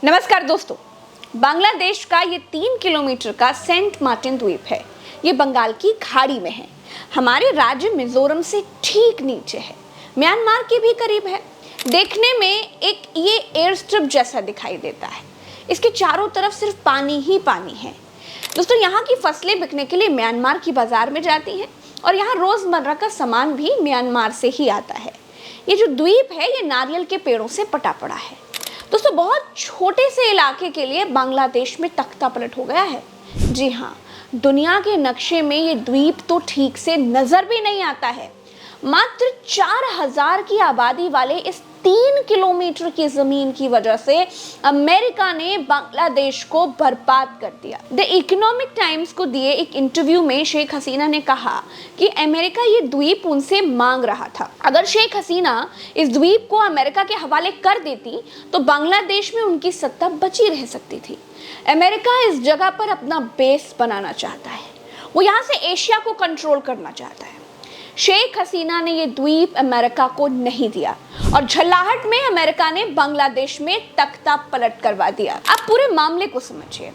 नमस्कार दोस्तों, बांग्लादेश का ये 3 किलोमीटर का सेंट मार्टिन द्वीप है। ये बंगाल की खाड़ी में है। हमारे राज्य मिजोरम से ठीक नीचे है, म्यांमार के भी करीब है। देखने में एक ये एयर स्ट्रिप जैसा दिखाई देता है। इसके चारों तरफ सिर्फ पानी ही पानी है। दोस्तों, यहाँ की फसलें बिकने के लिए म्यांमार की बाजार में जाती हैं और यहाँ रोजमर्रा का सामान भी म्यांमार से ही आता है। ये जो द्वीप है ये नारियल के पेड़ों से पटा पड़ा है। दोस्तों, बहुत छोटे से इलाके के लिए बांग्लादेश में तख्ता पलट हो गया है। जी हाँ, दुनिया के नक्शे में ये द्वीप तो ठीक से नजर भी नहीं आता है। मात्र 4000 की आबादी वाले इस 3 किलोमीटर की जमीन की वजह से अमेरिका ने बांग्लादेश को बर्बाद कर दिया। द इकोनॉमिक टाइम्स को दिए एक इंटरव्यू में शेख हसीना ने कहा कि अमेरिका ये द्वीप उनसे मांग रहा था। अगर शेख हसीना इस द्वीप को अमेरिका के हवाले कर देती तो बांग्लादेश में उनकी सत्ता बची रह सकती थी। अमेरिका इस जगह पर अपना बेस बनाना चाहता है। वो यहाँ से एशिया को कंट्रोल करना चाहता है। शेख हसीना ने ये द्वीप अमेरिका को नहीं दिया और झल्लाहट में अमेरिका ने बांग्लादेश में तख्ता पलट करवा दिया। अब पूरे मामले को समझिए।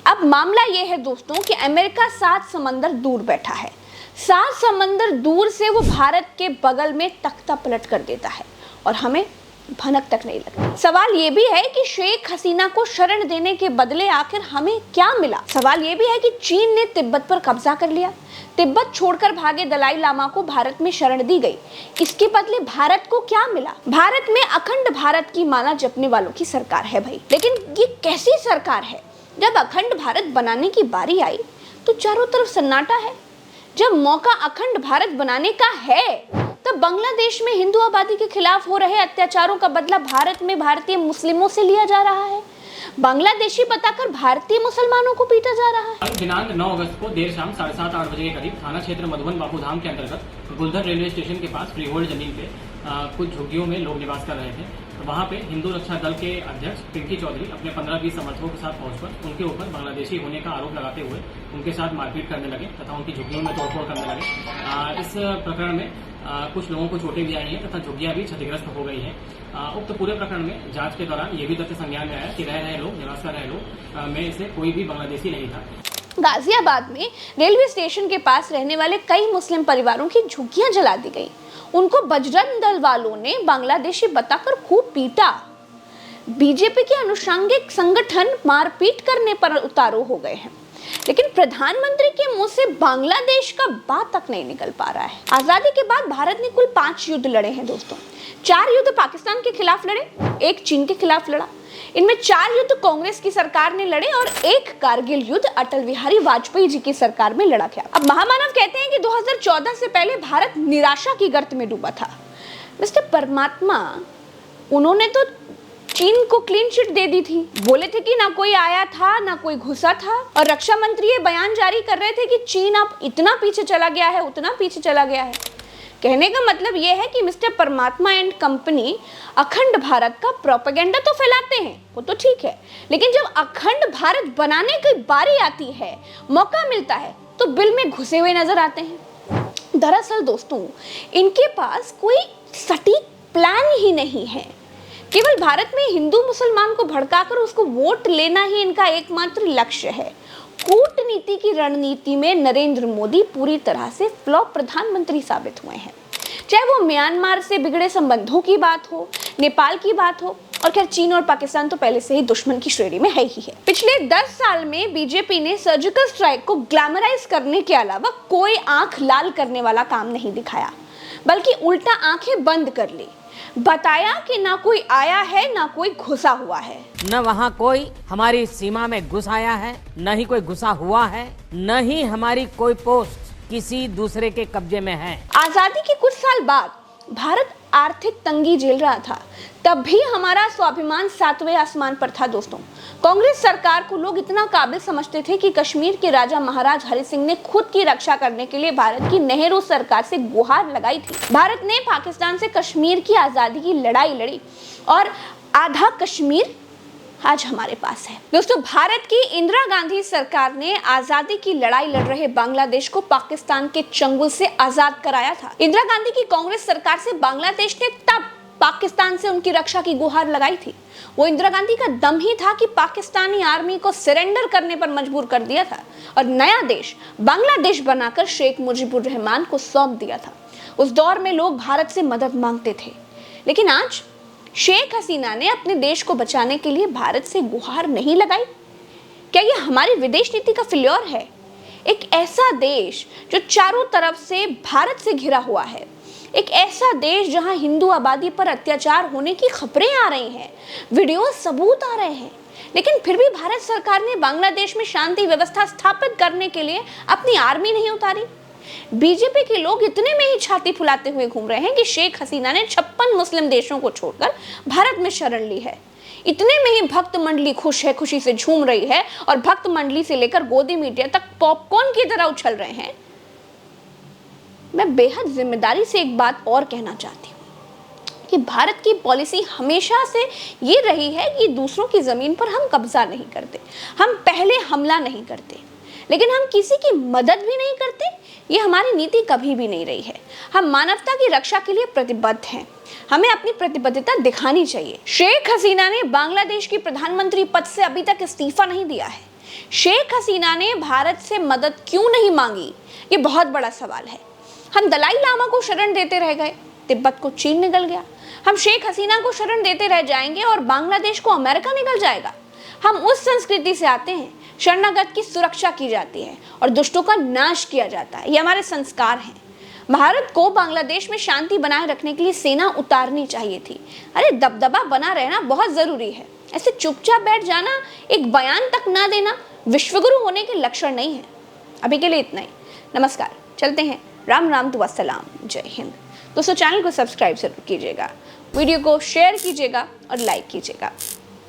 अब मामला ये है दोस्तों कि अमेरिका 7 समंदर दूर बैठा है। 7 समंदर दूर से वो भारत के बगल में तख्ता पलट कर देता है और हमें भनक तक नहीं लगती। सवाल ये भी है कि शेख हसीना को शरण देने के बदले आखिर हमें क्या मिला। सवाल ये भी है कि चीन ने तिब्बत पर कब्जा कर लिया। तिब्बत छोड़कर भागे दलाई लामा को भारत में शरण दी गई। इसके बदले भारत को क्या मिला? भारत में अखंड भारत की माला जपने वालों की सरकार है भाई। लेकिन ये कैसी सरकार है? जब अखंड भारत बनाने की बारी आई तो चारों तरफ सन्नाटा है। जब मौका अखंड भारत बनाने का है तब बांग्लादेश में हिंदू आबादी के खिलाफ हो रहे अत्याचारों का बदला भारत में भारतीय मुस्लिमों से लिया जा रहा है। बांग्लादेशी बताकर भारतीय मुसलमानों को पीटा जा रहा है। दिनांक 9 अगस्त को देर शाम 7:30-8 बजे के करीब थाना क्षेत्र मधुबन बापूधाम के अंतर्गत गुलधर रेलवे स्टेशन के पास फ्रीहोल्ड जमीन पे कुछ झुग्गियों में लोग निवास कर रहे थे। तो वहाँ पे हिंदू रक्षा दल के अध्यक्ष पिंकी चौधरी अपने 15-20 समर्थकों के साथ पहुंचकर उनके ऊपर बांग्लादेशी होने का आरोप लगाते हुए उनके साथ मारपीट करने लगे तथा उनकी झुग्गियों में तोड़फोड़ करने लगे। इस प्रकरण में कुछ लोगों को चोटें भी आई हैं तथा झुग्गियां भी क्षतिग्रस्त हो गई हैं। उक्त पूरे प्रकरण में जांच के दौरान ये भी तथ्य संज्ञान में आया कि रह रहे लोग, निवास कर रहे लोग में से कोई भी बांग्लादेशी नहीं था। गाजियाबाद में रेलवे स्टेशन के पास रहने वाले कई मुस्लिम परिवारों की झुग्गियां जला दी गई। उनको बजरंग दल वालों ने बांग्लादेशी बताकर खूब पीटा। बीजेपी के अनुषंगिक संगठन मारपीट करने पर उतारू हो गए हैं, लेकिन प्रधानमंत्री के मुंह से बांग्लादेश का बात तक नहीं निकल पा रहा है। आजादी के बाद भारत ने कुल 5 युद्ध लड़े हैं दोस्तों। 4 युद्ध पाकिस्तान के खिलाफ लड़े, 1 चीन के खिलाफ लड़ा। इनमें 4 युद्ध कांग्रेस की सरकार ने लड़े और 1 कारगिल युद्ध अटल बिहारी वाजपेयी जी की सरकार में लड़ा गया। अब महामानव कहते हैं कि 2014 से पहले भारत निराशा की गर्त में डूबा था। मिस्टर परमात्मा, उन्होंने तो चीन को क्लीन चिट दे दी थी। बोले थे कि ना कोई आया था ना कोई घुसा था, और रक्षा मंत्री ये बयान जारी कर रहे थे कि चीन अब इतना पीछे चला गया है, उतना पीछे चला गया है। कहने का मतलब ये है कि मिस्टर परमात्मा एंड कंपनी अखंड भारत का प्रोपेगेंडा तो फैलाते हैं, वो तो ठीक है, लेकिन जब अखंड भारत बनाने की बारी आती है, मौका मिलता है, तो बिल में घुसे हुए नजर आते हैं। दरअसल दोस्तों, इनके पास कोई सटीक प्लान ही नहीं है। केवल भारत में हिंदू मुसलमान को भड़काकर उसको वोट लेना ही इनका एकमात्र लक्ष्य है। कूटनीति की रणनीति में नरेंद्र मोदी पूरी तरह से फ्लॉप प्रधानमंत्री साबित हुए हैं। चाहे वो म्यांमार से बिगड़े संबंधों की बात हो, नेपाल की बात हो, और खैर चीन और पाकिस्तान तो पहले से ही दुश्मन की श्रेणी में है ही है। पिछले 10 साल में बीजेपी ने सर्जिकल स्ट्राइक को ग्लैमराइज करने के अलावा कोई आंख लाल करने वाला काम नहीं दिखाया, बल्कि उल्टा आंखें बंद कर ली। बताया कि ना कोई आया है ना कोई घुसा हुआ है, न वहाँ कोई हमारी सीमा में घुस आया है, न ही कोई घुसा हुआ है, न ही हमारी कोई पोस्ट किसी दूसरे के कब्जे में है। आजादी के कुछ साल बाद भारत आर्थिक तंगी झेल रहा था, तब भी हमारा स्वाभिमान 7वें आसमान पर था दोस्तों। कांग्रेस सरकार को लोग इतना काबिल समझते थे कि कश्मीर के राजा महाराज हरि सिंह ने खुद की रक्षा करने के लिए भारत की नेहरू सरकार से गुहार लगाई थी। भारत ने पाकिस्तान से कश्मीर की आजादी की लड़ाई लड़ी और आधा कश्मीर आज हमारे पास है। दोस्तों, भारत की इंदिरा गांधी सरकार ने आजादी की लड़ाई लड़ रहे बांग्लादेश को पाकिस्तान के चंगुल से आजाद कराया था। इंदिरा गांधी की कांग्रेस सरकार से बांग्लादेश ने तब पाकिस्तान से उनकी रक्षा की गुहार लगाई थी। वो इंदिरा गांधी का दम ही था कि पाकिस्तानी आर्मी को सरेंडर करने पर मजबूर कर दिया था और नया देश बांग्लादेश बनाकर शेख मुजीबुर रहमान को सौंप दिया था। उस दौर में लोग भारत से मदद मांगते थे, लेकिन आज शेख हसीना ने अपने देश को बचाने के लिए भारत से गुहार नहीं लगाई। क्या ये हमारी विदेश नीति का फेल्योर है? एक ऐसा देश जो चारों तरफ से भारत से घिरा हुआ है, एक ऐसा देश जहां हिंदू आबादी पर अत्याचार होने की खबरें आ रही हैं, वीडियो सबूत आ रहे हैं, लेकिन फिर भी भारत सरकार ने बांग्लादेश में शांति व्यवस्था स्थापित करने के लिए अपनी आर्मी नहीं उतारी। बीजेपी के लोग इतने में ही छाती फुलाते हुए घूम रहे हैं कि शेख हसीना ने 56 मुस्लिम देशों को छोड़कर भारत में शरण ली है। इतने में ही भक्त मंडली खुश है, खुशी से झूम रही है और भक्त मंडली से लेकर गोदी मीडिया तक पॉपकॉर्न की तरह उछल रहे हैं। मैं बेहद जिम्मेदारी से एक बात और कहना चाहती हूँ कि भारत की पॉलिसी हमेशा से ये रही है कि दूसरों की जमीन पर हम कब्जा नहीं करते, हम पहले हमला नहीं करते, लेकिन हम किसी की मदद भी नहीं करते। ये हमारी नीति कभी भी नहीं रही है। हम मानवता की रक्षा के लिए प्रतिबद्ध हैं, हमें अपनी प्रतिबद्धता दिखानी चाहिए। शेख हसीना ने बांग्लादेश की प्रधानमंत्री पद से अभी तक इस्तीफा नहीं दिया है। शेख हसीना ने भारत से मदद क्यों नहीं मांगी, ये बहुत बड़ा सवाल है। हम दलाई लामा को शरण देते रह गए, तिब्बत को चीन निगल गया। हम शेख हसीना को शरण देते रह जाएंगे और बांग्लादेश को अमेरिका निगल जाएगा। हम उस संस्कृति से आते हैं, शरणागत की सुरक्षा की जाती है और दुष्टों का नाश किया जाता है। ये हमारे संस्कार हैं। भारत को बांग्लादेश में शांति बनाए रखने के लिए सेना उतारनी चाहिए थी। अरे दबदबा बना रहना बहुत जरूरी है। ऐसे चुपचाप बैठ जाना, एक बयान तक ना देना विश्वगुरु होने के लक्षण नहीं है। अभी के लिए इतना ही। नमस्कार, चलते हैं। राम राम तो वस्सलाम, जय हिंद। दोस्तों, चैनल को सब्सक्राइब जरूर कीजिएगा, वीडियो को शेयर कीजिएगा और लाइक कीजिएगा।